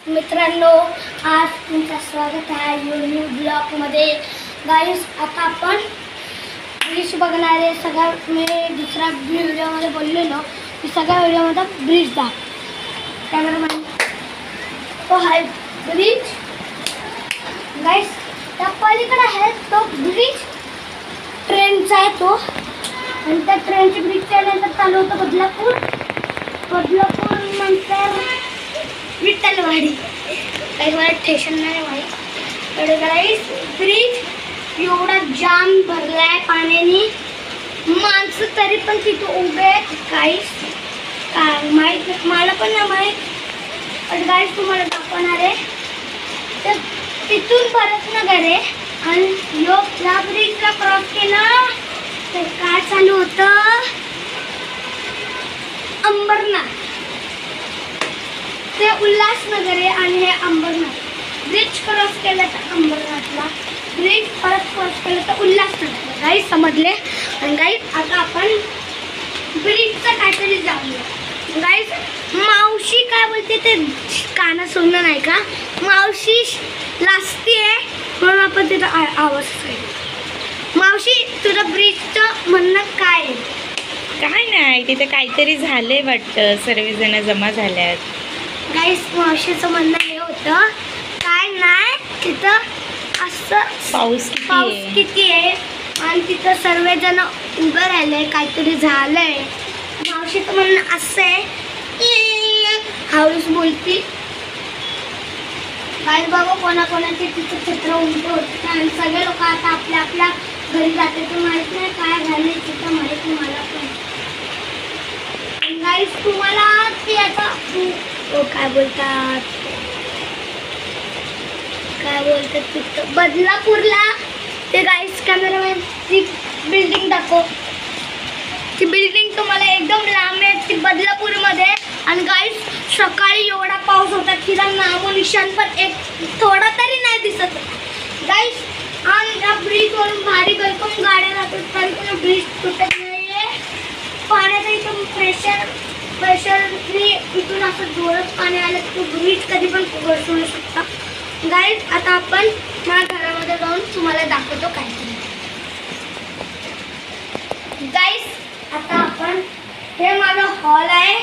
मित्रांनो, आज तुमचं स्वागत आहे न्यू ब्लॉगमध्ये. गाईस, आता आपण ब्रिज बघणार आहे. सगळ्या मी दुसऱ्या व्हिडिओमध्ये बोललेलो की सगळ्या व्हिडिओमध्ये ब्रिज दाख. कॅमेरामॅन तो आहे ब्रिज. गाईस, त्या पलीकडे आहे तो ब्रिज, ट्रेनचा आहे तो. आणि त्या ट्रेनची ब्रिजच्या नंतर चालू होतं बदलापूर नंतर विठ्ठलवाडी. काही मला स्टेशन नाही माहीत. तर गाईस, ब्रिज एवढा जाम भरलाय पाण्याने, माणसं तरी पण तिथं उभे आहेत. गाईस, काय माहीत मला पण नाही माहीत. पण गाईस तुम्हाला दाखवणार आहे. तर तिथून परत नगर आहे आणि या ब्रिजला क्रॉस केला तर काय चालू होतं, अंबरनाथ. ते उल्हासनगर आहे आणि हे अंबरनाथ. ब्रिज क्रॉस केलं तर अंबरनाथला, ब्रिज परत क्रॉस केलं तर उल्हासनगरला. गाईस समजले. आणि गाईस आता आपण ब्रिजचं काहीतरी जाऊया. गाईस, मावशी काय बोलते ते काना सोडणं नाही का. मावशी लाजती आहे म्हणून आपण तिथं आवाज करू. मावशी, तुझं ब्रिजचं म्हणणं काय आहे? काय नाही, तिथे काहीतरी झालंय वाटतं, सर्वजण जमा झाल्यात. गाईस, मावशीचं म्हणणं हे होतं, काय नाही तिथं असं पाऊस किती आहे आणि तिथं सर्वजण उभं राहिले, काहीतरी झालंय. मावशीचं म्हणणं असं आहे, हळूच बोलती. काय बाबा, कोणाकोणाचे तिथं चित्र उलट होतं आणि सगळे लोक आता आपल्या आपल्या घरी जाते. तर माहीत नाही काय झालं तिथं, माहीत नाही मला पण. गाईस, तुम्हाला ते आता काय बोलतात तिथं बदलापूरला ते गाईस कॅमेरामॅन ती बिल्डिंग दाखव. ती बिल्डिंग तुम्हाला एकदम लांब आहे, ती बदलापूरमध्ये. आणि गाईस, सकाळी एवढा पाऊस होता की नामो निशान पण एक थोडा तरी नाही दिसत. गाईस, आणि या ब्रिजवरून भारी भरपूर गाड्या जातात तरी पण ब्रिज तुटत नाही आहे. पाण्याचं इथून प्रेशरने इथून असं जोरात पाणी आलं तर ब्रिज कधी पण बसवू शकता. गाईस, आता आपण माझ्या घरामध्ये जाऊन तुम्हाला दाखवतो काहीतरी. गाईस, आता आपण हे माझा हॉल आहे.